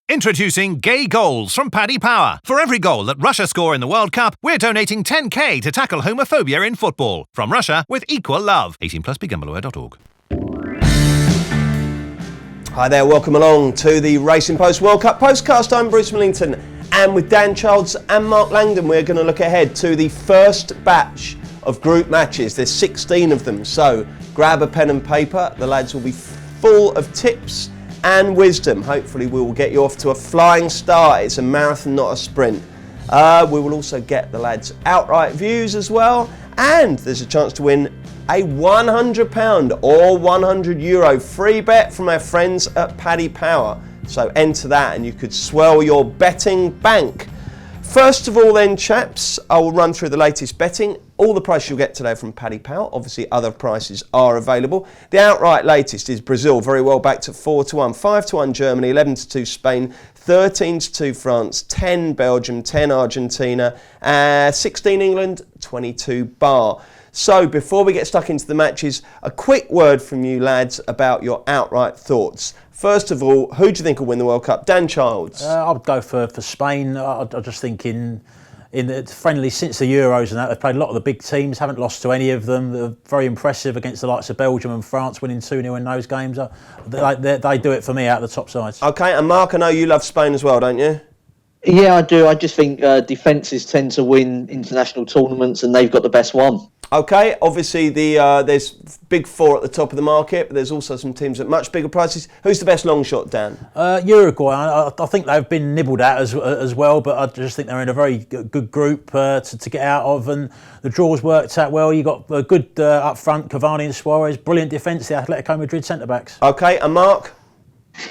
Introducing Gay Goals from Paddy Power. For every goal that Russia score in the World Cup, we're donating 10k to tackle homophobia in football. From Russia with equal love. 18 plus BeGambleAware.org. Hi there, welcome along to the Racing Post World Cup Postcast. I'm Bruce Millington, and with Dan Childs and Mark Langdon, we're going to look ahead to the first batch of group matches. There's 16 of them, so grab a pen and paper. The lads will be full of tips and wisdom. Hopefully we will get you off to a flying start. It's a marathon, not a sprint. We will also get the lads' outright views as well, and there's a chance to win a £100 or €100 free bet from our friends at Paddy Power. So enter that and you could swell your betting bank. First of all then, chaps, I will run through the latest betting. All the prices you'll get today from Paddy Power. Obviously other prices are available. The outright latest is Brazil, very well backed at 4-1, 5-1 Germany, 11-2 Spain, 13-2 France, 10 Belgium, 10 Argentina, 16 England, 22 Bar. So before we get stuck into the matches, a quick word from you lads about your outright thoughts. First of all, who do you think will win the World Cup? Dan Childs. I would go for Spain. I just think in the friendly since the Euros and that, they've played a lot of the big teams, haven't lost to any of them. They're very impressive against the likes of Belgium and France, winning 2-0 in those games. They do it for me out of the top sides. Okay, and Mark, I know you love Spain as well, don't you? Yeah, I do. I just think defences tend to win international tournaments, and they've got the best one. Okay, obviously there's big four at the top of the market, but there's also some teams at much bigger prices. Who's the best long shot, Dan? Uruguay. I think they've been nibbled at as well, but I just think they're in a very good group to get out of, and the draws worked out well. You got a good up front, Cavani and Suarez, brilliant defence, the Atletico Madrid centre backs. Okay, and Mark?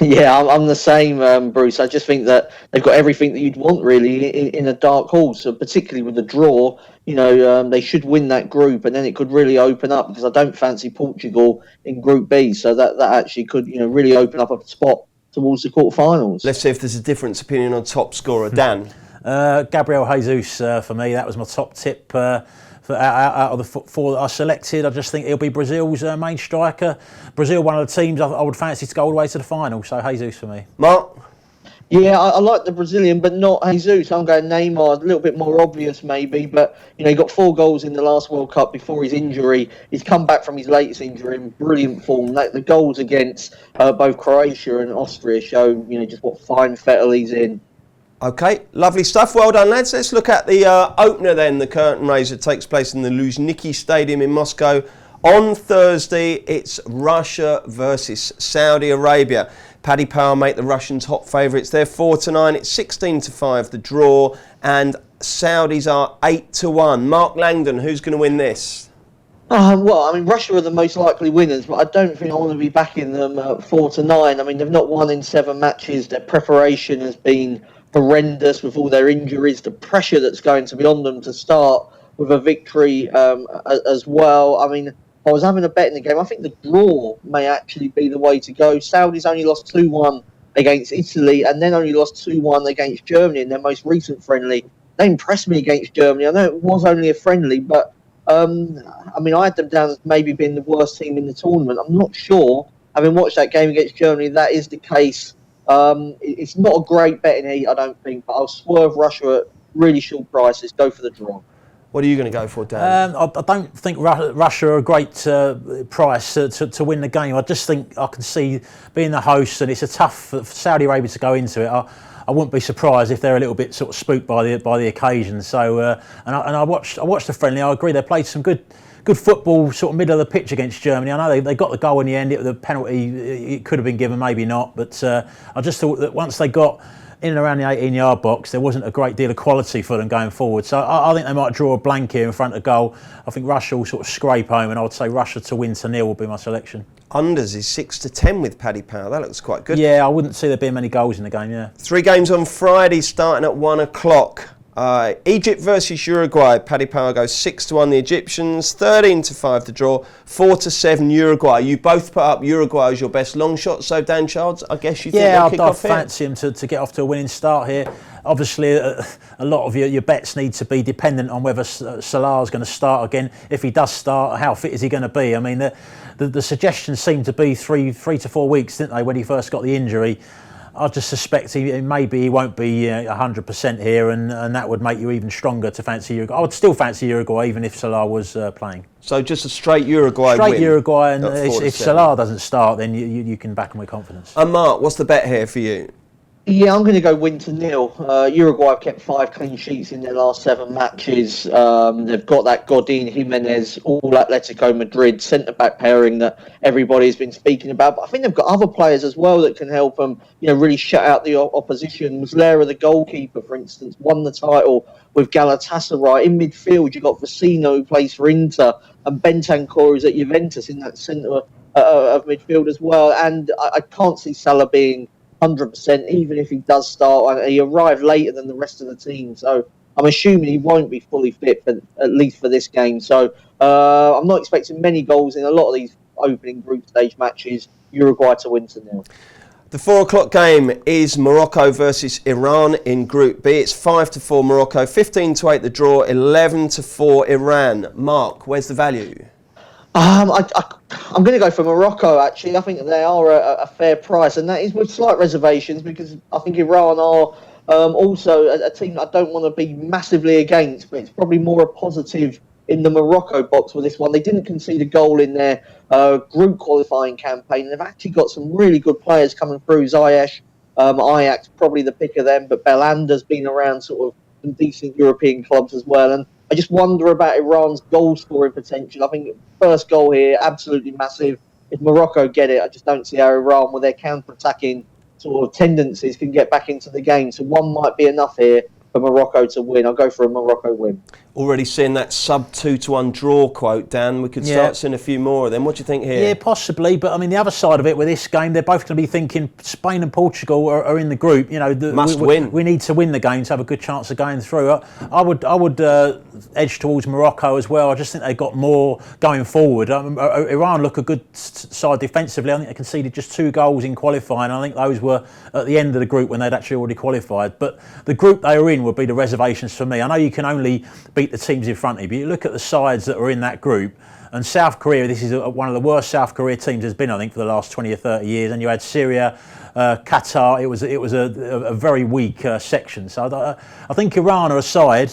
Yeah, I'm the same, Bruce. I just think that they've got everything that you'd want, really, in a dark horse, so particularly with the draw. You know, they should win that group, and then it could really open up, because I don't fancy Portugal in Group B, so that actually could, really open up a spot towards the quarterfinals. Let's see if there's a difference opinion on top scorer. Dan? Gabriel Jesus for me. That was my top tip. Out of the four that I selected, I just think he'll be Brazil's main striker. Brazil, one of the teams I would fancy to go all the way to the final, so Jesus for me. Mark? Yeah, I like the Brazilian, but not Jesus. I'm going Neymar, a little bit more obvious maybe, but he got 4 goals in the last World Cup before his injury. He's come back from his latest injury in brilliant form. The goals against both Croatia and Austria show, just what fine fettle he's in. Okay, lovely stuff. Well done, lads. Let's look at the opener then. The curtain raiser takes place in the Luzhniki Stadium in Moscow. On Thursday, it's Russia versus Saudi Arabia. Paddy Power make the Russians hot favourites. They're 4-9. It's 16-5, the draw. And Saudis are 8-1. Mark Langdon, who's going to win this? Russia are the most likely winners, but I don't think I want to be backing them 4-9. They've not won in 7 matches. Their preparation has been horrendous with all their injuries, the pressure that's going to be on them to start with a victory as well. I was having a bet in the game. I think the draw may actually be the way to go. Saudis only lost 2-1 against Italy, and then only lost 2-1 against Germany in their most recent friendly. They impressed me against Germany. I know it was only a friendly, but I had them down as maybe being the worst team in the tournament. I'm not sure. Having watched that game against Germany, that is the case. It's not a great betting heat, I don't think, but I'll swerve Russia at really short prices. Go for the draw. What are you going to go for, Dan? I don't think Russia are a great price to win the game. I just think I can see being the hosts, and it's a tough for Saudi Arabia to go into it. I wouldn't be surprised if they're a little bit sort of spooked by the occasion. So, I watched the friendly. I agree they played some good football, sort of middle of the pitch against Germany. I know they got the goal in the end. The penalty, it could have been given, maybe not. But I just thought that once they got in and around the 18-yard box, there wasn't a great deal of quality for them going forward. So I think they might draw a blank here in front of goal. I think Russia will sort of scrape home, and I would say Russia to win 0 will be my selection. Unders is 6-10 with Paddy Power. That looks quite good. Yeah, I wouldn't see there being many goals in the game, yeah. 3 games on Friday starting at 1 o'clock. Egypt versus Uruguay. Paddy Power goes 6-1 the Egyptians, 13-5 the draw, 4-7 Uruguay. You both put up Uruguay as your best long shot, so Dan Childs, I guess you think they'll kick off here? Yeah, I'd fancy him to get off to a winning start here. Obviously, a lot of your bets need to be dependent on whether Salah's going to start again. If he does start, how fit is he going to be? The suggestions seemed to be 3 to 4 weeks, didn't they, when he first got the injury? I just suspect maybe he won't be 100% here, and that would make you even stronger to fancy Uruguay. I would still fancy Uruguay even if Salah was playing. So just a straight Uruguay win. Straight Uruguay, and if Salah doesn't start, then you can back him with confidence. And Mark, what's the bet here for you? Yeah, I'm going to go win to nil. Uruguay have kept 5 clean sheets in their last 7 matches. They've got that Godin, Jimenez, all Atletico Madrid centre-back pairing that everybody's been speaking about. But I think they've got other players as well that can help them, really shut out the opposition. Muslera, the goalkeeper, for instance, won the title with Galatasaray. In midfield, you've got Vecino, who plays for Inter, and Bentancur, who's at Juventus in that centre of midfield as well. And I can't see Salah being 100%, even if he does start. He arrived later than the rest of the team, so I'm assuming he won't be fully fit at least for this game. So I'm not expecting many goals in a lot of these opening group stage matches. Uruguay to win to nil. The 4 o'clock game is Morocco versus Iran in Group B. It's 5-4 Morocco, 15-8 the draw, 11-4 Iran. Mark, where's the value? I'm going to go for Morocco, actually. I think they are a fair price, and that is with slight reservations, because I think Iran are also a team that I don't want to be massively against, but it's probably more a positive in the Morocco box with this one. They didn't concede a goal in their group qualifying campaign. They've actually got some really good players coming through. Ziyech, Ajax, probably the pick of them, but Belanda's been around sort of some decent European clubs as well. And I just wonder about Iran's goal-scoring potential. I think first goal here, absolutely massive. If Morocco get it, I just don't see how Iran, with their counter-attacking sort of tendencies, can get back into the game. So one might be enough here for Morocco to win. I'll go for a Morocco win. Already seeing that sub 2-1 draw quote, Dan. We could start seeing a few more of them. What do you think here? Yeah, possibly. But I mean, the other side of it with this game, they're both going to be thinking Spain and Portugal are in the group. Must win. We need to win the game to have a good chance of going through. I would edge towards Morocco as well. I just think they've got more going forward. Iran look a good side defensively. I think they conceded just 2 goals in qualifying. I think those were at the end of the group when they'd actually already qualified. But the group they were in would be the reservations for me. I know you can only beat the teams in front of you, but you look at the sides that are in that group, and South Korea, this is one of the worst South Korea teams there's been, I think, for the last 20 or 30 years, and you had Syria, Qatar. It was a very weak section. So I think Iran are a side,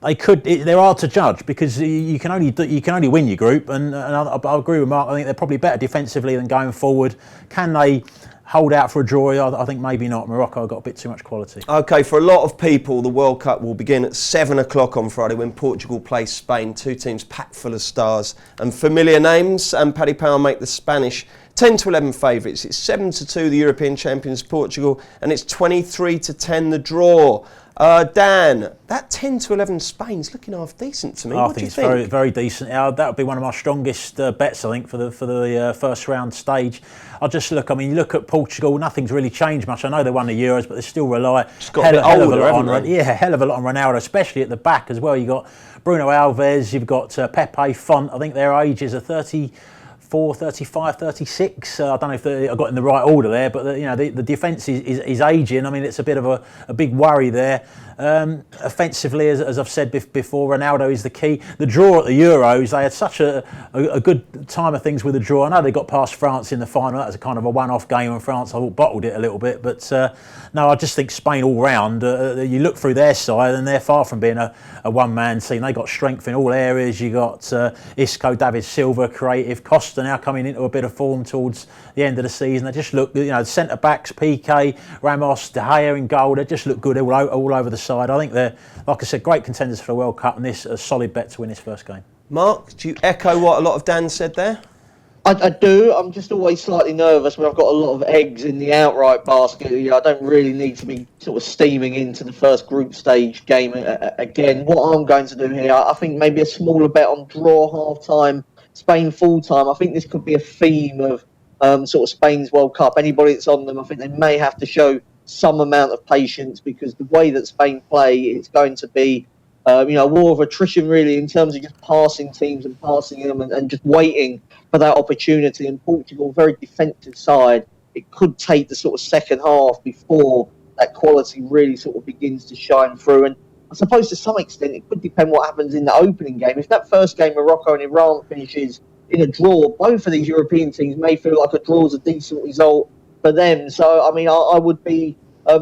they're hard to judge, because you can only win your group, and I agree with Mark. I think they're probably better defensively than going forward. Can they hold out for a draw? I think maybe not. Morocco have got a bit too much quality. OK, for a lot of people, the World Cup will begin at 7 o'clock on Friday when Portugal plays Spain. 2 teams packed full of stars and familiar names, and Paddy Power make the Spanish 10-11 favourites. It's 7-2 the European champions Portugal, and it's 23-10 the draw. Dan, that 10-11 Spain's looking half decent to me. I think it's very, very decent. That would be one of my strongest bets, I think, for the first round stage. You look at Portugal, nothing's really changed much. I know they won the Euros, but they still rely hell of a lot on Ronaldo, especially at the back as well. You've got Bruno Alves, you've got Pepe, Font. I think their ages are 34, 35, 36. I don't know if I got in the right order there, but the defence is aging. I mean, it's a bit of a big worry there. Offensively, as I've said before, Ronaldo is the key. The draw at the Euros, they had such a good time of things with the draw. I know they got past France in the final. That was a kind of a one-off game, and France, I thought, bottled it a little bit. But no, I just think Spain all round, you look through their side and they're far from being a one-man team. They got strength in all areas. You got Isco, David Silva, creative, Costa now coming into a bit of form towards the end of the season. They just look, centre-backs, Piqué, Ramos, De Gea in goal, they just look good all over the side. I think they're, like I said, great contenders for the World Cup, and this a solid bet to win this first game. Mark, do you echo what a lot of Dan said there? I do. I'm just always slightly nervous when I've got a lot of eggs in the outright basket. I don't really need to be sort of steaming into the first group stage game again. What I'm going to do here, I think maybe a smaller bet on draw half-time, Spain full-time. I think this could be a theme of sort of Spain's World Cup. Anybody that's on them, I think they may have to show some amount of patience, because the way that Spain play, it's going to be a war of attrition, really, in terms of just passing teams and passing them and just waiting for that opportunity. And Portugal, very defensive side, it could take the sort of second half before that quality really sort of begins to shine through. And I suppose to some extent it could depend what happens in the opening game. If that first game, Morocco and Iran, finishes in a draw, both of these European teams may feel like a draw is a decent result for them. So, I mean, I would be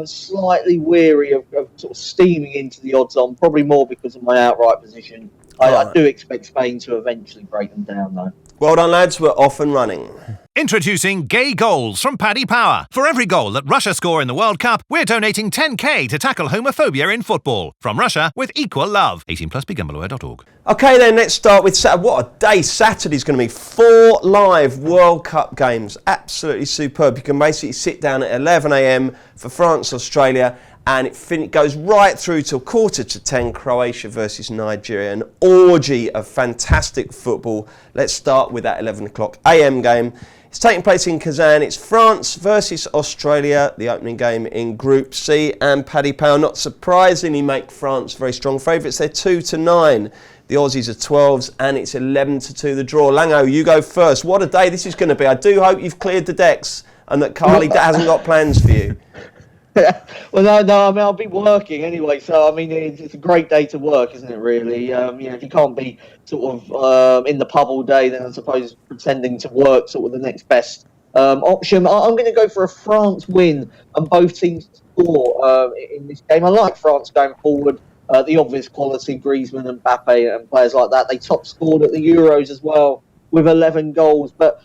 slightly weary of sort of steaming into the odds on, probably more because of my outright position. I do expect Spain to eventually break them down, though. Well done, lads. We're off and running. Introducing Gay Goals from Paddy Power. For every goal that Russia score in the World Cup, we're donating 10k to tackle homophobia in football. From Russia with equal love. 18 plus BeGambleAware.org. OK then, let's start with Saturday. What a day Saturday's going to be. 4 live World Cup games. Absolutely superb. You can basically sit down at 11 a.m. for France, Australia, and it goes right through till 9:45, Croatia versus Nigeria. An orgy of fantastic football. Let's start with that 11 o'clock a.m. game. It's taking place in Kazan. It's France versus Australia, the opening game in Group C. And Paddy Power, not surprisingly, make France very strong favourites. They're 2-9. The Aussies are 12s, and it's 11-2 the draw. Lango, you go first. What a day this is going to be. I do hope you've cleared the decks and that Carly hasn't got plans for you. Well, no. I mean, I'll be working anyway, so I mean, it's a great day to work, isn't it? Really, if you can't be sort of in the pub all day, then I suppose pretending to work sort of the next best option. I'm going to go for a France win and both teams to score in this game. I like France going forward. The obvious quality, Griezmann and Mbappe and players like that. They top scored at the Euros as well with 11 goals, but.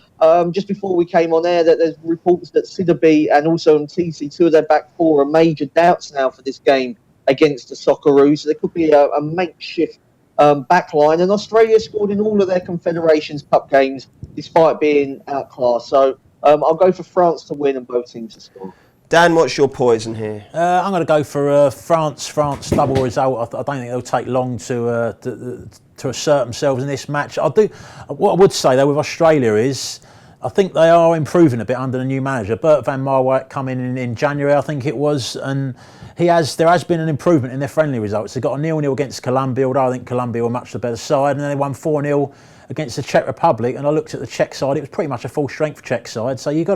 Just before we came on air, that there's reports that Sidibe and also Mtisi, 2 of their back 4, are major doubts now for this game against the Socceroos. So there could be a makeshift backline. And Australia scored in all of their Confederations Cup games, despite being outclassed. So I'll go for France to win and both teams to score. Dan, what's your poison here? I'm going to go for France double result. I don't think it'll take long to assert themselves in this match. What I would say though with Australia is I think they are improving a bit under the new manager. Bert van Marwijk coming in January, I think it was, and there has been an improvement in their friendly results. They got a 0-0 against Colombia, although I think Colombia were much the better side, and then they won 4-0 against the Czech Republic. And I looked at the Czech side; it was pretty much a full strength Czech side. So you got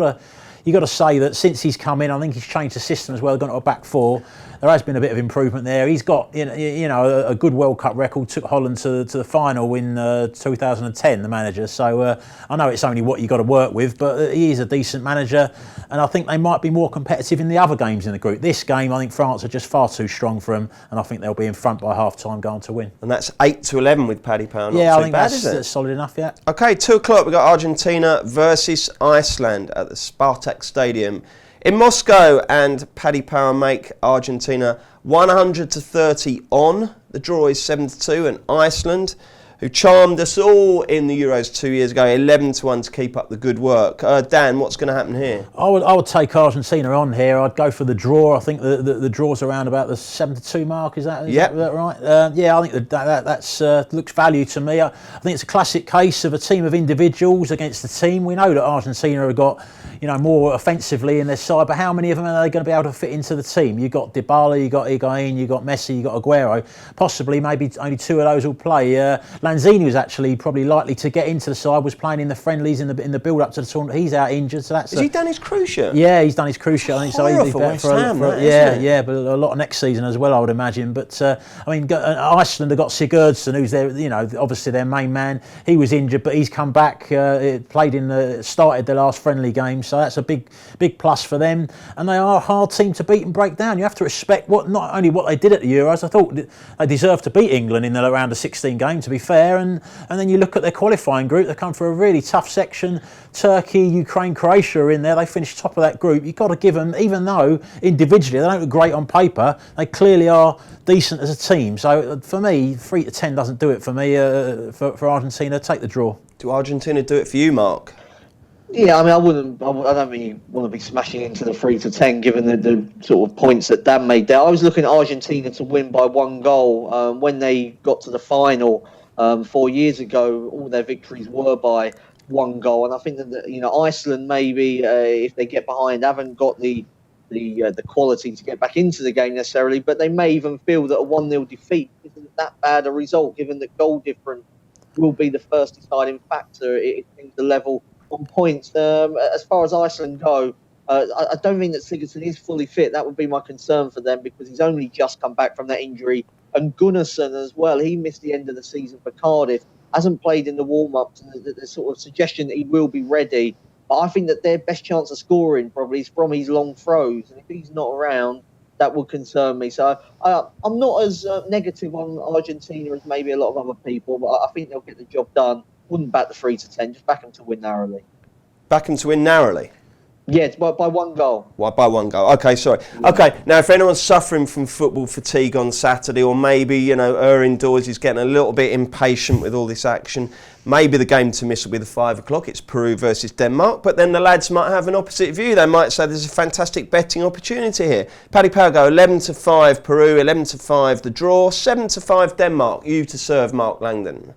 to say that since he's come in, I think he's changed the system as well. They've gone to a back 4. There has been a bit of improvement there. He's got a good World Cup record. Took Holland to the final in 2010, the manager. So I know it's only what you got to work with, but he is a decent manager, and I think they might be more competitive in the other games in the group. This game, I think France are just far too strong for them, and I think they'll be in front by half time, going to win. And that's 8-11 with Paddy Power. Yeah, I think that's solid enough. Yeah. Okay, 2 o'clock. We've got Argentina versus Iceland at the Spartak Stadium in Moscow, and Paddy Power make Argentina 100-30 on. The draw is 7-2, and Iceland, who charmed us all in the Euros 2 years ago, 11-1 to keep up the good work. Dan, what's going to happen here? I would take Argentina on here. I'd go for the draw. I think the draw's around about the 7-2 mark. Is that right? Yeah, I think that's looks value to me. I think it's a classic case of a team of individuals against a team. We know that Argentina have got more offensively in their side, but how many of them are they going to be able to fit into the team? You've got Dybala, you've got Higuain, you've got Messi, you've got Aguero. Possibly, maybe only 2 of those will play. Lanzini was actually probably likely to get into the side, was playing in the friendlies in the build-up to the tournament. He's out injured, so that's... Has he done his cruciate? Yeah, he's done his cruciate. I think so. He's for West Ham, yeah, but a lot of next season as well, I would imagine. But Iceland have got Sigurdsson, who's their, obviously their main man. He was injured, but he's come back. Started the last friendly game, so that's a big plus for them. And they are a hard team to beat and break down. You have to respect not only what they did at the Euros. I thought they deserved to beat England in the round of 16 game, to be fair. And then you look at their qualifying group, they come from a really tough section. Turkey, Ukraine, Croatia are in there. They finished top of that group. You've got to give them, even though individually they don't look great on paper, they clearly are decent as a team. So for me, 3-10 doesn't do it for me. For Argentina, take the draw. Do Argentina do it for you, Mark? Yeah, I mean, I don't really want to be smashing into the 3-10, given the sort of points that Dan made there. I was looking at Argentina to win by 1 goal when they got to the final 4 years ago. All their victories were by 1 goal, and I think that Iceland maybe if they get behind haven't got the quality to get back into the game necessarily, but they may even feel that a 1-0 defeat isn't that bad a result, given that goal difference will be the first deciding factor. It seems the level on points. As far as Iceland go, I don't think that Sigurdsson is fully fit. That would be my concern for them, because he's only just come back from that injury. And Gunnarsson as well, he missed the end of the season for Cardiff, hasn't played in the warm-ups, and the sort of suggestion that he will be ready But I think that their best chance of scoring probably is from his long throws. And if he's not around, that would concern me. So I'm not as negative on Argentina as maybe a lot of other people, but I think they'll get the job done. Wouldn't back the 3-10, just back them to win narrowly. Back them to win narrowly? Yeah, it's by one goal. Well, by one goal. Okay, sorry. Okay, now if anyone's suffering from football fatigue on Saturday, or maybe, her indoors is getting a little bit impatient with all this action, maybe the game to miss will be the 5 o'clock. It's Peru versus Denmark, but then the lads might have an opposite view. They might say there's a fantastic betting opportunity here. Paddy Power go 11-5 Peru, 11-5 the draw, 7-5 Denmark. You to serve, Mark Langdon.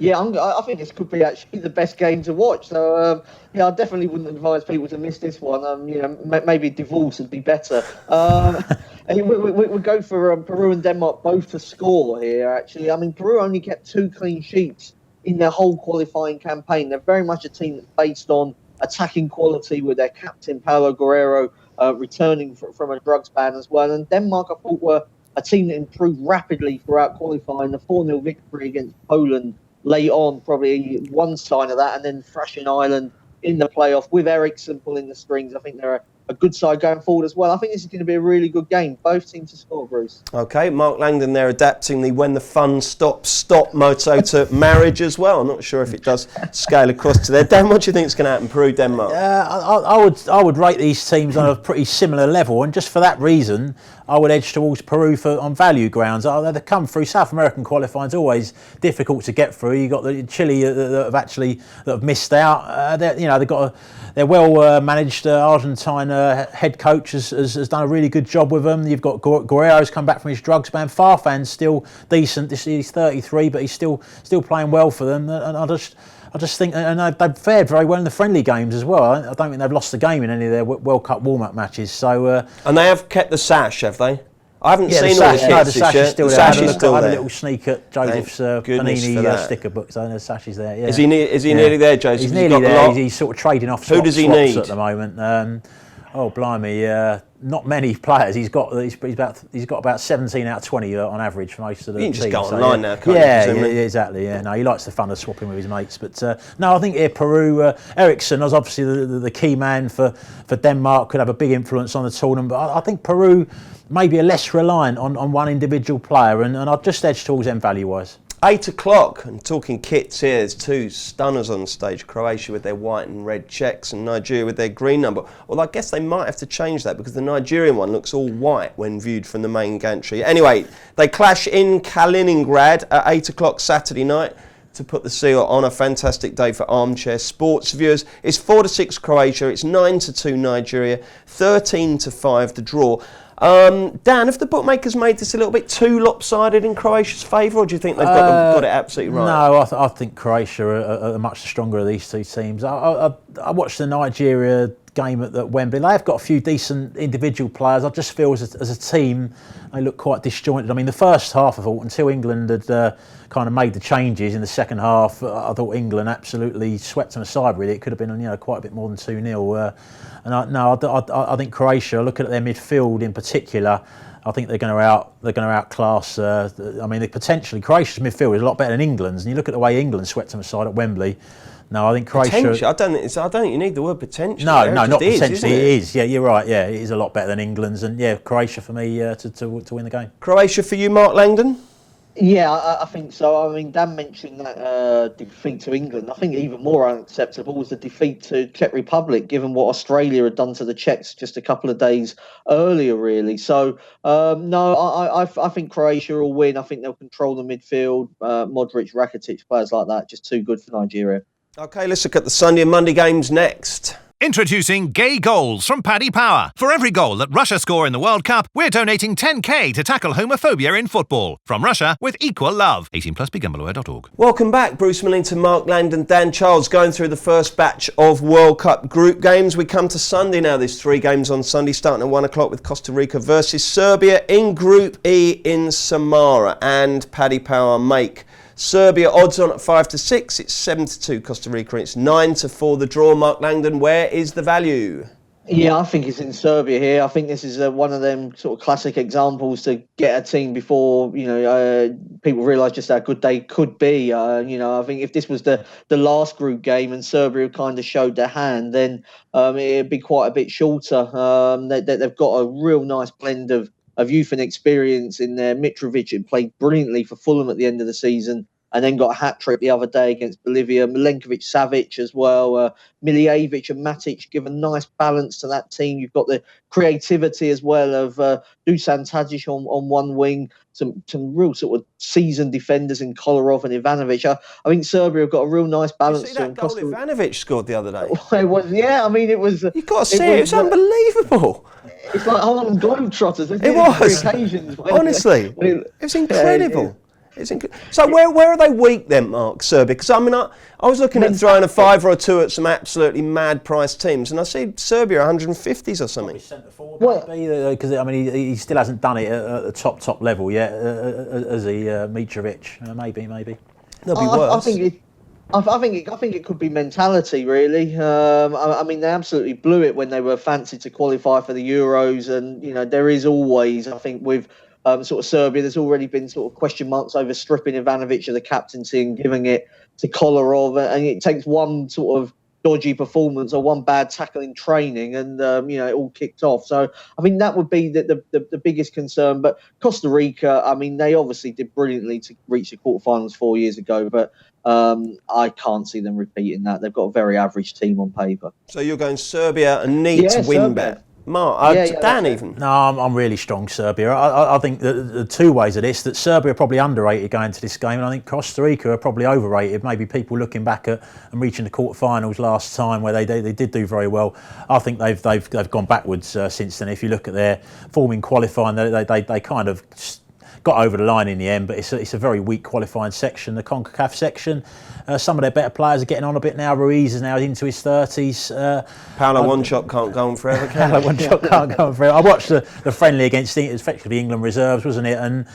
Yeah, I think this could be actually the best game to watch. So, I definitely wouldn't advise people to miss this one. Maybe divorce would be better. We go for Peru and Denmark both to score here, actually. I mean, Peru only kept 2 clean sheets in their whole qualifying campaign. They're very much a team that's based on attacking quality, with their captain, Paulo Guerrero, returning from a drugs ban as well. And Denmark, I thought, were a team that improved rapidly throughout qualifying. The 4-0 victory against Poland late on, probably one sign of that, and then thrashing Ireland in the playoff with Eriksson pulling the strings. I think they're a good side going forward as well. I think this is going to be a really good game. Both teams to score, Bruce. OK, Mark Langdon there adapting the when the fun stops, stop motto to marriage as well. I'm not sure if it does scale across to there. Dan, what do you think is going to happen, Peru, Denmark? I would rate these teams on a pretty similar level, and just for that reason, I would edge towards Peru on value grounds. They come through. South American qualifying is always difficult to get through. You've got the Chile that have missed out. They're well managed. Argentine head coach has done a really good job with them. You've got Guerrero's come back from his drugs ban. Farfan's still decent. He's 33, but he's still playing well for them. And I just think, and they've fared very well in the friendly games as well. I don't think they've lost the game in any of their World Cup warm-up matches. So, and they have kept the sash, have they? I haven't seen all the kits. No, the sash is still there. I had a little sneak at Joseph's Panini sticker book, so the sash is there. Yeah. Is he nearly there, Joseph? He's nearly there. He's sort of trading off Who does he need at the moment? Blimey, not many players. He's got about 17 out of 20 on average for most of the teams. You can just go online now, can't you? Yeah, exactly. Yeah, no, he likes the fun of swapping with his mates. But no, I think here Peru, Eriksson was obviously the key man for Denmark, could have a big influence on the tournament. But I think Peru maybe are less reliant on one individual player, and I'd just edge towards them value-wise. 8 o'clock, and talking kits here, there's 2 stunners on stage. Croatia with their white and red checks, and Nigeria with their green number. Well, I guess they might have to change that, because the Nigerian one looks all white when viewed from the main gantry. Anyway, they clash in Kaliningrad at 8 o'clock Saturday night to put the seal on a fantastic day for armchair sports viewers. It's 4-6 Croatia, it's 9-2 Nigeria, 13-5 the draw. Dan, have the bookmakers made this a little bit too lopsided in Croatia's favour, or do you think they've got it absolutely right? No, I think Croatia are much stronger of these two teams. I watched the Nigeria game at Wembley. They have got a few decent individual players. I just feel as a team, they look quite disjointed. I mean, the first half, I thought, until England had kind of made the changes in the second half, I thought England absolutely swept them aside. Really, it could have been quite a bit more than 2-0. I think Croatia, looking at their midfield in particular, I think they're going to outclass. Potentially Croatia's midfield is a lot better than England's, and you look at the way England swept them aside at Wembley. No, I think Croatia. Potential. I don't think you need the word potential. No, not potentially. It is. Yeah, you're right. Yeah, it is a lot better than England's, and yeah, Croatia for me to win the game. Croatia for you, Mark Langdon? Yeah, I think so. I mean, Dan mentioned that defeat to England. I think even more unacceptable was the defeat to Czech Republic, given what Australia had done to the Czechs just a couple of days earlier, really. So, no, I think Croatia will win. I think they'll control the midfield. Modric, Rakitic, players like that, just too good for Nigeria. OK, let's look at the Sunday and Monday games next. Introducing Gay Goals from Paddy Power. For every goal that Russia score in the World Cup, we're donating 10k to tackle homophobia in football. From Russia with equal love. 18 plus BeGambleAware.org. Welcome back. Bruce Millington, Mark Langdon, Dan Charles going through the first batch of World Cup group games. We come to Sunday now. There's 3 games on Sunday starting at 1 o'clock with Costa Rica versus Serbia in Group E in Samara. And Paddy Power make Serbia odds on at 5-6. It's 7-2 Costa Rica. It's 9-4 the draw. Mark Langdon, where is the value? Yeah, I think it's in Serbia here. I think this is one of them sort of classic examples to get a team before people realise just how good they could be. I think if this was the last group game and Serbia kind of showed their hand, then it'd be quite a bit shorter. They've got a real nice blend of youth and experience in there. Mitrovic had played brilliantly for Fulham at the end of the season, and then got a hat-trick the other day against Bolivia. Milenkovic-Savic as well. Miljevic and Matic give a nice balance to that team. You've got the creativity as well of Dusan Tadic on one wing, some real sort of seasoned defenders in Kolarov and Ivanovic. I think Serbia have got a real nice balance. Did you see that goal Ivanovic scored the other day? It was, yeah. I mean, it was. You've got to see it. It was unbelievable. It's like Harlem Globetrotters. It was. Honestly, it was incredible. So where are they weak then, Mark, Serbia? Because I mean, I was looking at throwing a £5 or a £2 at some absolutely mad price teams, and I see Serbia 150s or something. Centre forward, because I mean he still hasn't done it at the top level yet, as he Mitrovic. Maybe There'll be worse. I think it could be mentality, really. I mean, they absolutely blew it when they were fancied to qualify for the Euros, and there is always, I think, with sort of Serbia, there's already been sort of question marks over stripping Ivanovic of the captaincy and giving it to Kolarov, and it takes one sort of dodgy performance or one bad tackle in training, and it all kicked off. So I think that would be the biggest concern. But Costa Rica, I mean, they obviously did brilliantly to reach the quarterfinals 4 years ago, but I can't see them repeating that. They've got a very average team on paper. So you're going Serbia, a neat win bet. Mark, Dan even. No, I'm really strong Serbia. I think the two ways of this, that Serbia are probably underrated going to this game, and I think Costa Rica are probably overrated. Maybe people looking back at and reaching the quarterfinals last time where they did do very well. I think they've gone backwards since then. If you look at their form in qualifying, they kind of got over the line in the end, but it's a very weak qualifying section, the CONCACAF section. Some of their better players are getting on a bit now. Ruiz is now into his 30s. Paolo One-Shot can't go on forever, can Paolo One-Shot can't go on forever. I watched the friendly against effectively England reserves, wasn't it? And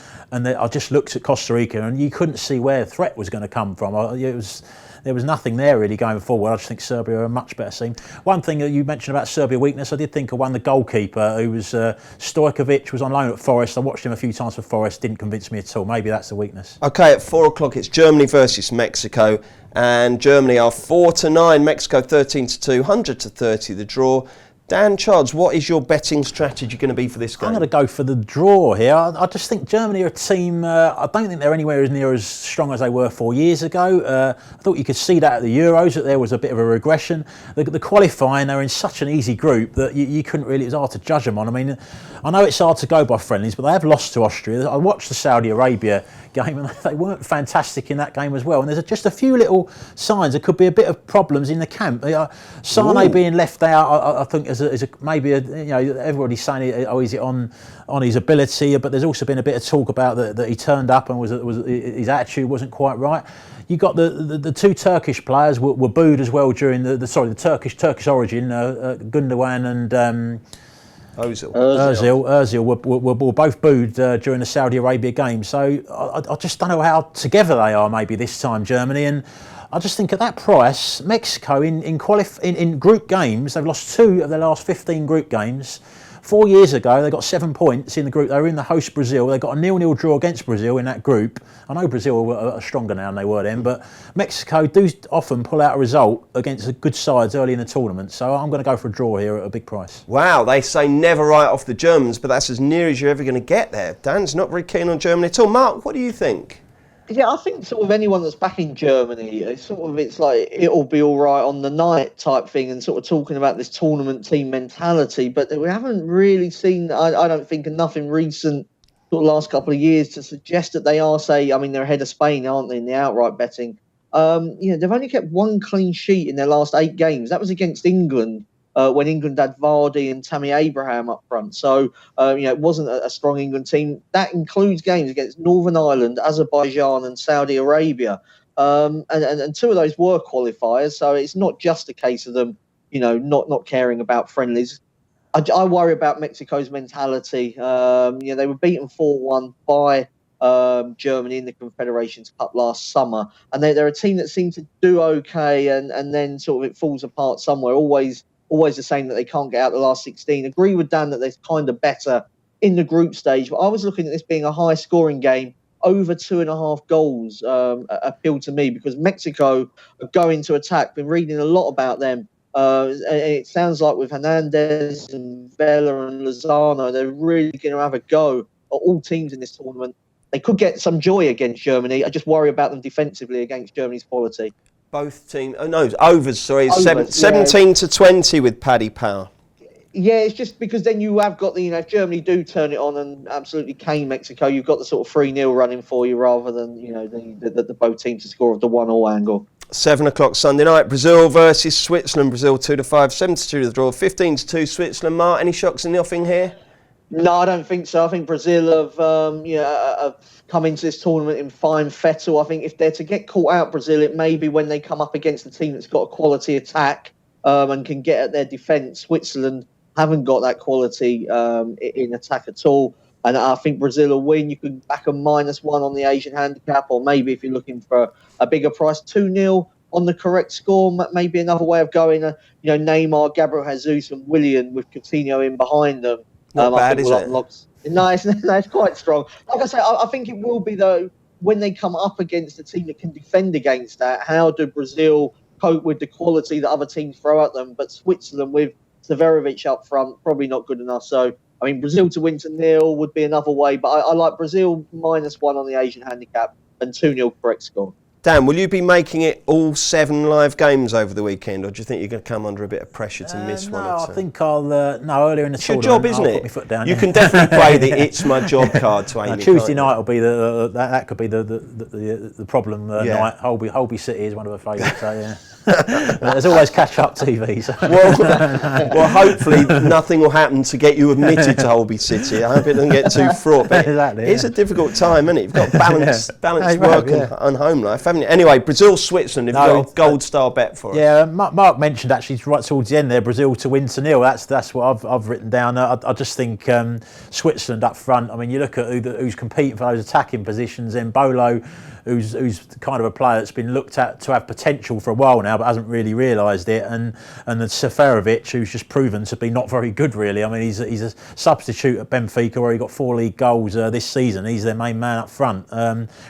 I just looked at Costa Rica, and you couldn't see where the threat was going to come from. There was nothing there really going forward. I just think Serbia are a much better team. One thing that you mentioned about Serbia weakness, I did think of the goalkeeper who was Stojkovic, was on loan at Forest. I watched him a few times for Forest, didn't convince me at all. Maybe that's the weakness. Okay, at 4 o'clock it's Germany versus Mexico, and Germany are 4-9, Mexico 13-2, 100-30 the draw. Dan Charles, what is your betting strategy going to be for this game? I'm going to go for the draw here. I just think Germany are a team, I don't think they're anywhere near as strong as they were 4 years ago. I thought you could see that at the Euros, that there was a bit of a regression. The qualifying, they're in such an easy group that you couldn't really, it was hard to judge them on. I mean, I know it's hard to go by friendlies, but they have lost to Austria. I watched the Saudi Arabia game and they weren't fantastic in that game as well. And there's just a few little signs there could be a bit of problems in the camp. Sane being left out, I think, everybody's saying, is it on his ability? But there's also been a bit of talk about that he turned up and was his attitude wasn't quite right. You got the two Turkish players were booed as well during the Turkish origin, Gundogan and Özil were both booed during the Saudi Arabia game. So I just don't know how together they are maybe this time, Germany. And I just think at that price, Mexico in group games, they've lost 2 of their last 15 group games. 4 years ago, they got 7 points in the group. They were in the host Brazil. They got a 0-0 draw against Brazil in that group. I know Brazil are stronger now than they were then, but Mexico do often pull out a result against good sides early in the tournament. So I'm going to go for a draw here at a big price. Wow, they say never write off the Germans, but that's as near as you're ever going to get there. Dan's not very keen on Germany at all. Mark, what do you think? Yeah, I think sort of anyone that's back in Germany, it's like it'll be all right on the night type thing, and sort of talking about this tournament team mentality. But we haven't really seen, I don't think, enough in recent sort of last couple of years to suggest that they are, they're ahead of Spain, aren't they, in the outright betting? They've only kept 1 clean sheet in their last 8 games. That was against England. When England had Vardy and Tammy Abraham up front. So, it wasn't a strong England team. That includes games against Northern Ireland, Azerbaijan and Saudi Arabia. And 2 of those were qualifiers. So it's not just a case of them, not caring about friendlies. I worry about Mexico's mentality. They were beaten 4-1 by Germany in the Confederations Cup last summer. And they're a team that seemed to do okay and then sort of it falls apart somewhere. Always always the same, that they can't get out the last 16. Agree with Dan that they're kind of better in the group stage, but I was looking at this being a high-scoring game. Over 2.5 goals appealed to me, because Mexico are going to attack. Been reading a lot about them. It sounds like with Hernandez and Vela and Lozano, they're really going to have a go at all teams in this tournament. They could get some joy against Germany. I just worry about them defensively against Germany's quality. Both teams, overs, 17 to 20 with Paddy Power. Yeah, it's just because then you have got if Germany do turn it on and absolutely cane Mexico, you've got the sort of 3-0 running for you, rather than, the both teams to score of the 1-1 angle. 7 o'clock Sunday night, Brazil versus Switzerland. Brazil 2-5, 7-2 to the draw, 15-2 Switzerland. Mark, any shocks in the offing here? No, I don't think so. I think Brazil have come into this tournament in fine fettle. I think if they're to get caught out, Brazil, it may be when they come up against a team that's got a quality attack and can get at their defence. Switzerland haven't got that quality in attack at all. And I think Brazil will win. You can back a -1 on the Asian handicap, or maybe if you're looking for a bigger price, 2-0 on the correct score. Maybe another way of going, Neymar, Gabriel Jesus and Willian with Coutinho in behind them. Not bad, is it? No, it's quite strong. Like I say, I think it will be, though, when they come up against a team that can defend against that. How do Brazil cope with the quality that other teams throw at them? But Switzerland, with Severovic up front, probably not good enough. So, I mean, Brazil to win to 0 would be another way. But I like Brazil -1 on the Asian handicap and 2-0 correct score. Dan, will you be making it all 7 live games over the weekend, or do you think you're going to come under a bit of pressure to miss one or two? I think I'll... earlier in the tournament, it's your job, isn't I'll it? put my foot down. You can definitely play the "It's my job" card to Amy. Tuesday night will be that could be the problem night. Holby City is one of her favourites. So yeah. There's always catch-up TV. So. Well, hopefully nothing will happen to get you admitted to Holby City. I hope it doesn't get too fraught. But exactly, it's a difficult time, isn't it? You've got balance work and home life, haven't you? Anyway, Brazil-Switzerland, have you got a gold star bet for us? Yeah, Mark mentioned actually right towards the end there, Brazil to win to 0. That's what I've written down. I just think Switzerland up front. I mean, you look at who's competing for those attacking positions. Embolo, who's kind of a player that's been looked at to have potential for a while now, but hasn't really realised it, and then Seferovic, who's just proven to be not very good really. I mean, he's a substitute at Benfica, where he got 4 league goals this season. He's their main man up front.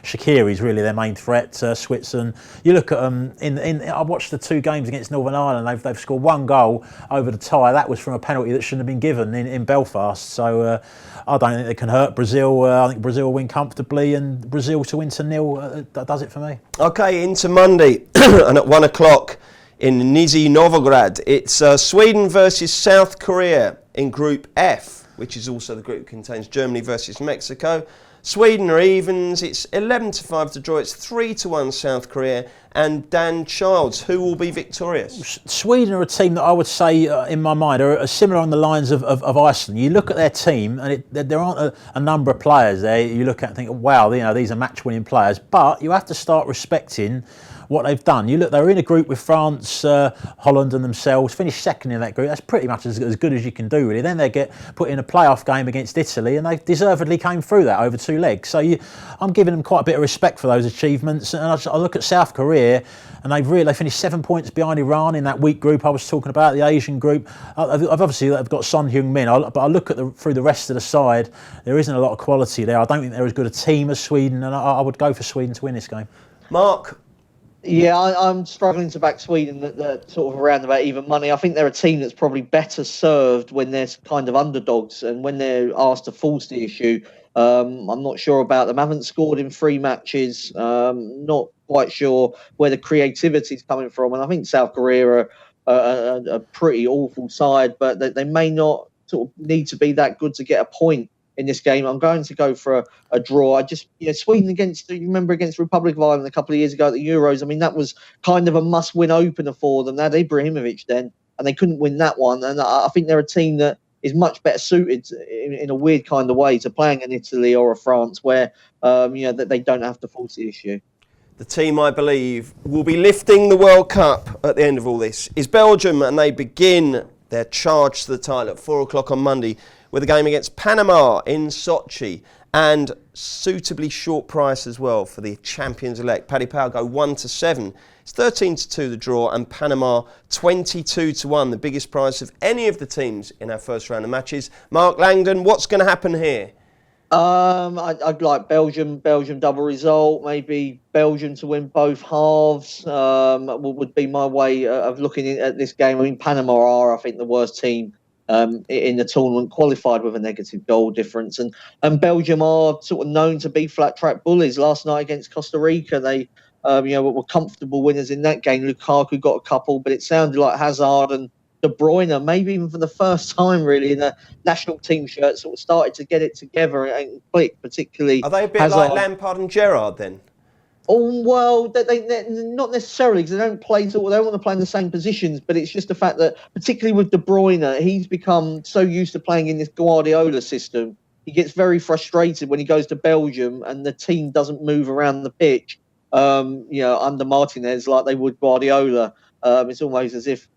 Shaqiri's really their main threat. Switzerland. You look at them I watched the 2 games against Northern Ireland. They've scored 1 goal over the tie. That was from a penalty that shouldn't have been given in Belfast. So I don't think they can hurt Brazil. I think Brazil will win comfortably, and Brazil to win to 0. That does it for me. Okay, into Monday, and at 1 o'clock in Nizhny Novgorod, it's Sweden versus South Korea in Group F, which is also the group that contains Germany versus Mexico. Sweden are evens. It's 11-5 to draw. It's 3-1 South Korea. And Dan Childs, who will be victorious? Sweden are a team that I would say, in my mind, are similar on the lines of Iceland. You look at their team, and there aren't a number of players there you look at and think, wow, these are match-winning players. But you have to start respecting what they've done. You look, they were in a group with France, Holland and themselves, finished second in that group. That's pretty much as good as you can do, really. Then they get put in a playoff game against Italy, and they deservedly came through that over 2 legs. So I'm giving them quite a bit of respect for those achievements. And I look at South Korea, and they finished 7 points behind Iran in that weak group I was talking about, the Asian group. Obviously, they've got Son Heung-min, but I look at through the rest of the side, there isn't a lot of quality there. I don't think they're as good a team as Sweden, and I would go for Sweden to win this game. Mark? Yeah, I'm struggling to back Sweden at sort of around about even money. I think they're a team that's probably better served when they're kind of underdogs, and when they're asked to force the issue. I'm not sure about them. Haven't scored in 3 matches. Not quite sure where the creativity is coming from. And I think South Korea are a pretty awful side, but they may not sort of need to be that good to get a point in this game. I'm going to go for a draw. Sweden against Republic of Ireland a couple of years ago at the Euros. I mean, that was kind of a must-win opener for them. They had Ibrahimovic then, and they couldn't win that one. And I think they're a team that is much better suited in a weird kind of way to playing an Italy or a France, where that they don't have to force the issue. The team, I believe, will be lifting the World Cup at the end of all this is Belgium, and they begin their charge to the title at 4 o'clock on Monday with a game against Panama in Sochi, and suitably short price as well for the champions-elect. Paddy Power go 1-7 It's 13-2 the draw, and Panama 22-1, the biggest price of any of the teams in our first round of matches. Mark Langdon, what's going to happen here? I'd like Belgium double result, maybe Belgium to win both halves would be my way of looking at this game. I mean, Panama are, I think, the worst team in the tournament, qualified with a negative goal difference. And Belgium are sort of known to be flat track bullies. Last night against Costa Rica, they were comfortable winners in that game. Lukaku got a couple, but it sounded like Hazard and De Bruyne, maybe even for the first time really in a national team shirt, sort of started to get it together and click, particularly. Are they a bit Hazard. like Lampard and Gerrard then? Oh, well, they not necessarily, because they don't want to play in the same positions, but it's just the fact that, particularly with De Bruyne, he's become so used to playing in this Guardiola system. He gets very frustrated when he goes to Belgium and the team doesn't move around the pitch, under Martinez like they would Guardiola. It's almost as if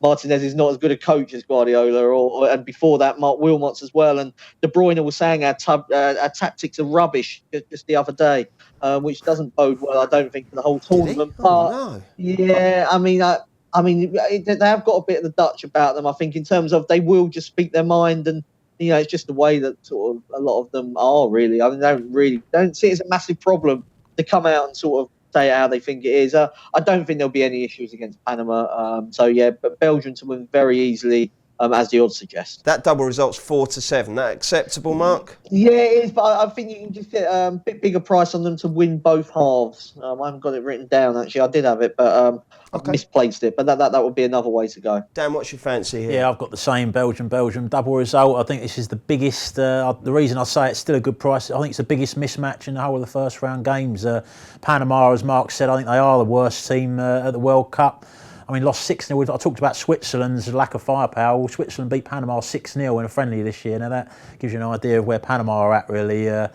Martinez is not as good a coach as Guardiola, and before that, Mark Wilmots as well. And De Bruyne was saying our tactics are rubbish just the other day, which doesn't bode well, I don't think, for the whole tournament. No. Yeah, I mean, they have got a bit of the Dutch about them, I think, in terms of they will just speak their mind, and it's just the way that sort of a lot of them are really. I mean, they don't see it as a massive problem to come out and sort of say how they think it is. I don't think there'll be any issues against Panama. But Belgium to win very easily, as the odds suggest. That double result's 4-7. That acceptable, Mark? Yeah, it is, but I think you can just get a bit bigger price on them to win both halves. I haven't got it written down, actually. I did have it, but I've misplaced it. But that would be another way to go. Dan, what's your fancy here? Yeah, I've got the same Belgium double result. I think this is the biggest. The reason I say it's still a good price, I think it's the biggest mismatch in the whole of the first round games. Panama, as Mark said, I think they are the worst team at the World Cup. I mean, lost 6-0. I talked about Switzerland's lack of firepower. Well, Switzerland beat Panama 6-0 in a friendly this year. Now that gives you an idea of where Panama are at, really. I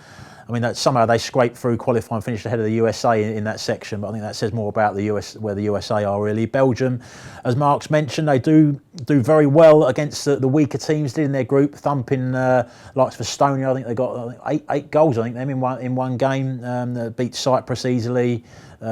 mean, somehow they scraped through qualifying, finished ahead of the USA in that section, but I think that says more about the US, where the USA are really. Belgium, as Mark's mentioned, they do very well against the weaker teams. Did in their group, thumping likes of Estonia. I think they got eight goals. I think them in one game. Beat Cyprus easily.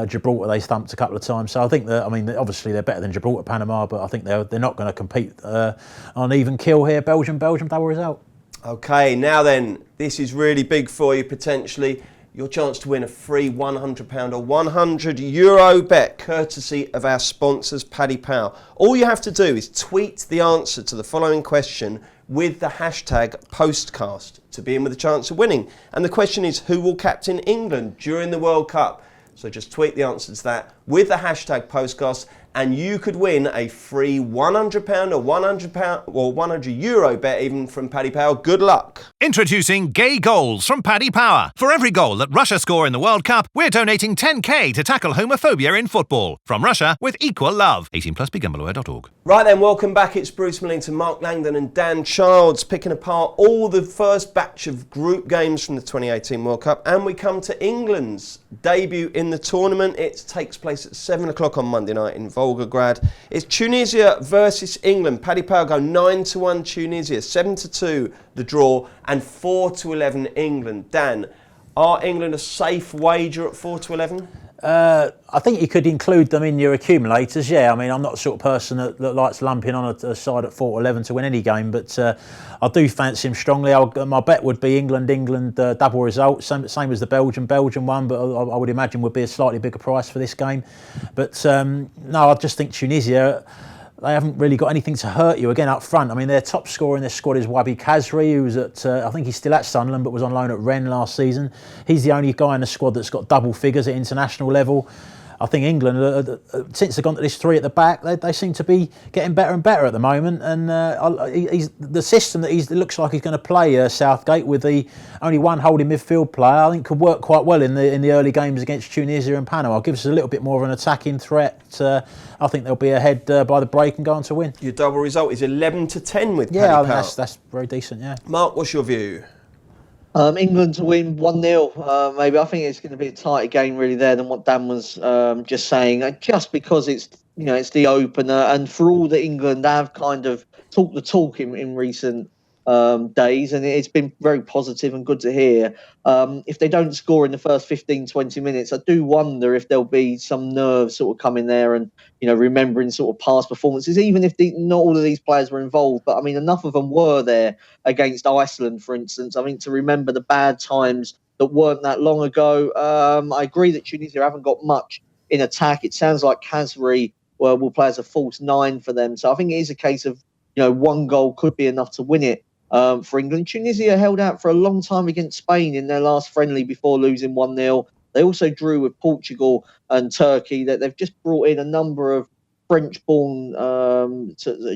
Gibraltar they thumped a couple of times. So I think that, I mean, obviously they're better than Gibraltar, Panama, but I think they're not going to compete on even kill here. Belgium double result. Okay, now then, this is really big for you potentially. Your chance to win a free £100 or €100 bet, courtesy of our sponsors, Paddy Power. All you have to do is tweet the answer to the following question with the hashtag Postcast to be in with a chance of winning. And the question is, who will captain England during the World Cup? So just tweet the answer to that with the hashtag Postcast, and you could win a free £100 or £100 or €100 bet even from Paddy Power. Good luck. Introducing Gay Goals from Paddy Power. For every goal that Russia score in the World Cup, we're donating 10k to tackle homophobia in football. From Russia with equal love. 18 plus BeGambleAware.org. Right then, welcome back. It's Bruce Millington, Mark Langdon and Dan Childs picking apart all the first batch of group games from the 2018 World Cup, and we come to England's debut in the tournament. It takes place at 7 o'clock on Monday night in Volgograd. It's Tunisia versus England. Paddy Power go 9-1 Tunisia, 7-2 the draw, and 4-11 England. Dan, are England a safe wager at 4-11? I think you could include them in your accumulators, yeah. I mean, I'm not the sort of person that likes lumping on a side at 4-11 to win any game, but I do fancy him strongly. My bet would be England double result, same as the Belgium one, but I would imagine would be a slightly bigger price for this game. But no, I just think Tunisia, they haven't really got anything to hurt you again up front. I mean, their top scorer in their squad is Wabi Kazri, who's at, I think he's still at Sunderland, but was on loan at Rennes last season. He's the only guy in the squad that's got double figures at international level. I think England, since they've gone to this three at the back, they seem to be getting better and better at the moment. And the system that it looks like he's going to play, Southgate, with the only one holding midfield player, I think could work quite well in the early games against Tunisia and Panama. Gives us a little bit more of an attacking threat. I think they'll be ahead by the break and go on to win. Your double result is 11-10 with Paddy Power. Yeah, that's very decent, yeah. Mark, what's your view? England to win 1-0, maybe. I think it's going to be a tighter game really there than what Dan was just saying, just because it's the opener, and for all that England have kind of talked the talk in recent days, and it's been very positive and good to hear. If they don't score in the first 15, 20 minutes, I do wonder if there'll be some nerves sort of coming there and, remembering sort of past performances, even if not all of these players were involved. But, I mean, enough of them were there against Iceland, for instance. I think to remember the bad times that weren't that long ago. I agree that Tunisia haven't got much in attack. It sounds like Kazri will play as a false 9 for them. So I think it is a case of, one goal could be enough to win it. For England. Tunisia held out for a long time against Spain in their last friendly before losing 1-0. They also drew with Portugal and Turkey. That they've just brought in a number of French-born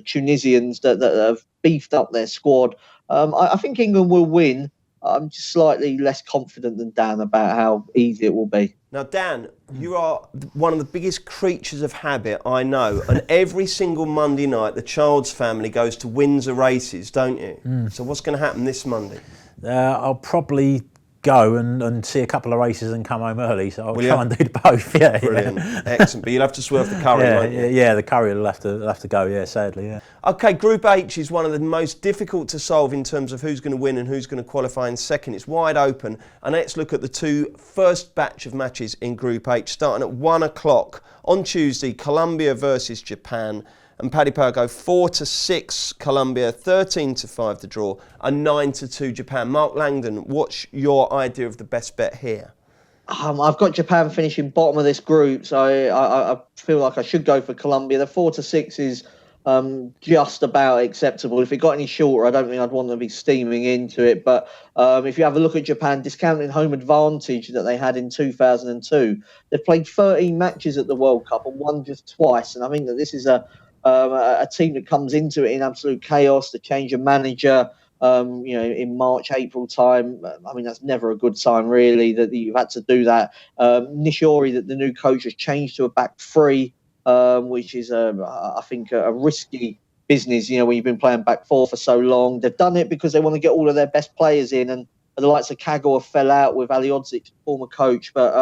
Tunisians that have beefed up their squad. I think England will win. I'm just slightly less confident than Dan about how easy it will be. Now, Dan, you are one of the biggest creatures of habit I know, and every single Monday night the Childs family goes to Windsor races, don't you? So what's going to happen this Monday? I'll probably go and see a couple of races and come home early, so I'll try and do both. Yeah, brilliant, excellent. But you'll have to swerve the curry, won't you? Yeah, the curry will have to go. Yeah, sadly. Yeah. Okay, Group H is one of the most difficult to solve in terms of who's going to win and who's going to qualify in second. It's wide open, and let's look at the two first batch of matches in Group H, starting at 1 o'clock on Tuesday. Colombia versus Japan. And Paddy Power go 4-6 Colombia, 13-5 the draw, and 9-2 Japan. Mark Langdon, what's your idea of the best bet here? I've got Japan finishing bottom of this group, so I feel like I should go for Colombia. The 4-6 is just about acceptable. If it got any shorter, I don't think I'd want to be steaming into it. But if you have a look at Japan, discounting home advantage that they had in 2002, they've played 13 matches at the World Cup and won just twice. And I think that this is a team that comes into it in absolute chaos. The change of manager, in March, April time. I mean, that's never a good sign, really, that you've had to do that. Nishori, that the new coach has changed to a back three, which is, I think, a risky business, when you've been playing back four for so long. They've done it because they want to get all of their best players in, and the likes of Kagawa fell out with Aliodzic, former coach, but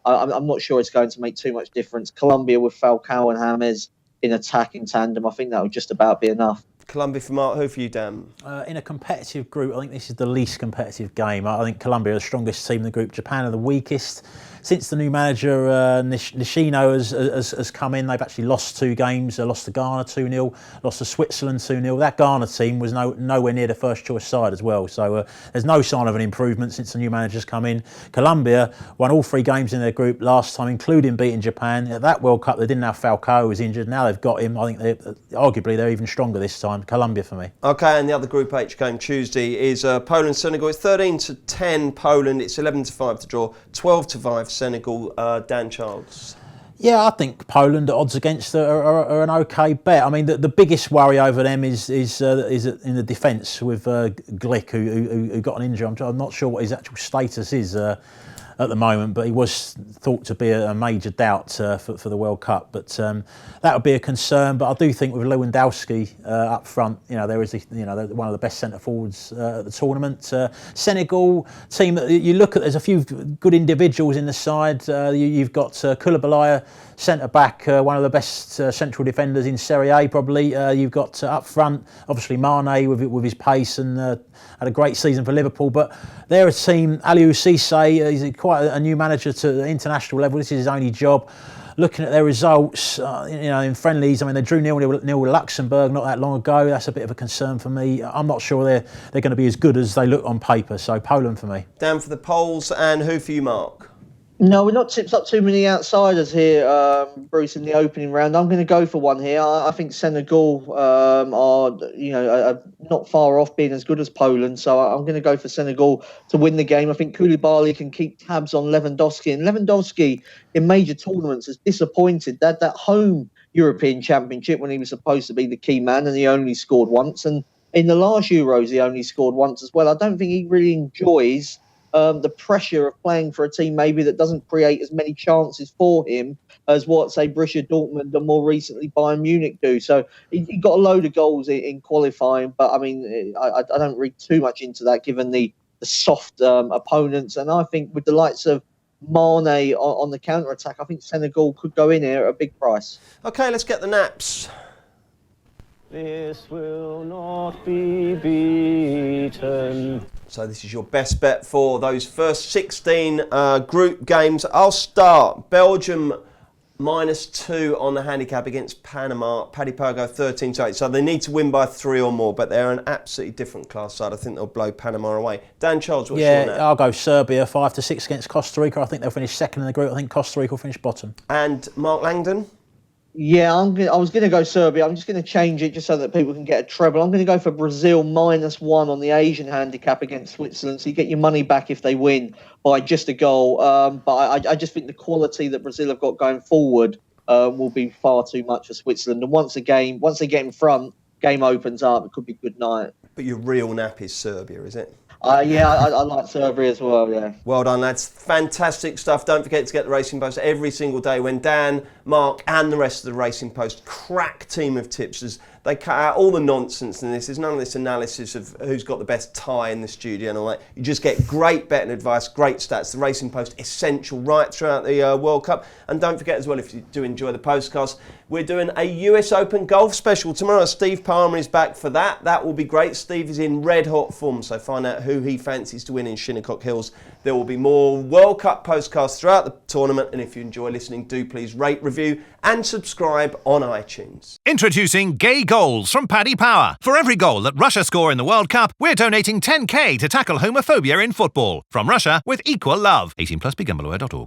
I'm not sure it's going to make too much difference. Colombia with Falcao and James in attack in tandem, I think that would just about be enough. Colombia for Mark, who for you, Dan? In a competitive group, I think this is the least competitive game. I think Colombia are the strongest team in the group. Japan are the weakest. Since the new manager, Nishino, has come in, they've actually lost 2 games. They lost to Ghana 2-0, lost to Switzerland 2-0. That Ghana team was nowhere near the first choice side as well. So there's no sign of an improvement since the new manager's come in. Colombia won all 3 games in their group last time, including beating Japan. At that World Cup, they didn't have Falcao, who was injured. Now they've got him. I think arguably they're even stronger this time. Colombia for me. Okay, and the other Group H game Tuesday is Poland-Senegal. It's 13-10 Poland. It's 11-5 to draw, 12-5 Senegal. Dan Childs. Yeah, I think Poland at odds against are an okay bet. I mean, the biggest worry over them is in the defence with Glick, who got an injury. I'm not sure what his actual status is at the moment, but he was thought to be a major doubt for the World Cup. But that would be a concern. But I do think with Lewandowski up front, there is one of the best centre forwards at the tournament. Senegal team, you look at, there's a few good individuals in the side. You've got Koulibaly, centre back, one of the best central defenders in Serie A probably. You've got up front, obviously Mane with his pace and had a great season for Liverpool. But they're a team. Aliou Cisse, he's quite a new manager to the international level. This is his only job. Looking at their results, in friendlies, I mean, they drew 0-0 with Luxembourg not that long ago. That's a bit of a concern for me. I'm not sure they're going to be as good as they look on paper. So Poland for me. Dan for the Poles, and who for you, Mark? No, we're not tipped up too many outsiders here, Bruce, in the opening round. I'm going to go for one here. I think Senegal are not far off being as good as Poland, so I'm going to go for Senegal to win the game. I think Koulibaly can keep tabs on Lewandowski, and Lewandowski in major tournaments has disappointed. That home European Championship when he was supposed to be the key man, and he only scored once, and in the last Euros he only scored once as well. I don't think he really enjoys the pressure of playing for a team maybe that doesn't create as many chances for him as what, say, Borussia Dortmund and more recently Bayern Munich do. So he got a load of goals in qualifying, but I mean, I don't read too much into that given the soft opponents. And I think with the likes of Mane on the counter-attack, I think Senegal could go in here at a big price. Okay, let's get the naps. This will not be beaten. So this is your best bet for those first 16 group games. I'll start. Belgium -2 on the handicap against Panama. Paddy Power go 13-8. So they need to win by 3 or more, but they're an absolutely different class side. I think they'll blow Panama away. Dan Charles, what's your name? I'll go Serbia 5-6 against Costa Rica. I think they'll finish second in the group. I think Costa Rica will finish bottom. And Mark Langdon? Yeah, I was going to go Serbia. I'm just going to change it just so that people can get a treble. I'm going to go for Brazil -1 on the Asian handicap against Switzerland. So you get your money back if they win by just a goal. But I just think the quality that Brazil have got going forward will be far too much for Switzerland. And once they get in front, game opens up. It could be good night. But your real nap is Serbia, is it? I like Serbia as well, yeah. Well done, lads. Fantastic stuff. Don't forget to get the Racing Post every single day when Dan, Mark and the rest of the Racing Post crack team of tipsters. They cut out all the nonsense in this. There's none of this analysis of who's got the best tie in the studio and all that. You just get great betting advice, great stats. The Racing Post, essential right throughout the World Cup. And don't forget as well, if you do enjoy the Postcast, we're doing a US Open golf special tomorrow. Steve Palmer is back for that. That will be great. Steve is in red hot form, so find out who he fancies to win in Shinnecock Hills. There will be more World Cup Postcasts throughout the tournament, and if you enjoy listening, do please rate, review and subscribe on iTunes. Introducing Gay Goals from Paddy Power. For every goal that Russia score in the World Cup, we're donating 10k to tackle homophobia in football. From Russia with equal love. 18+, begambleaware.org.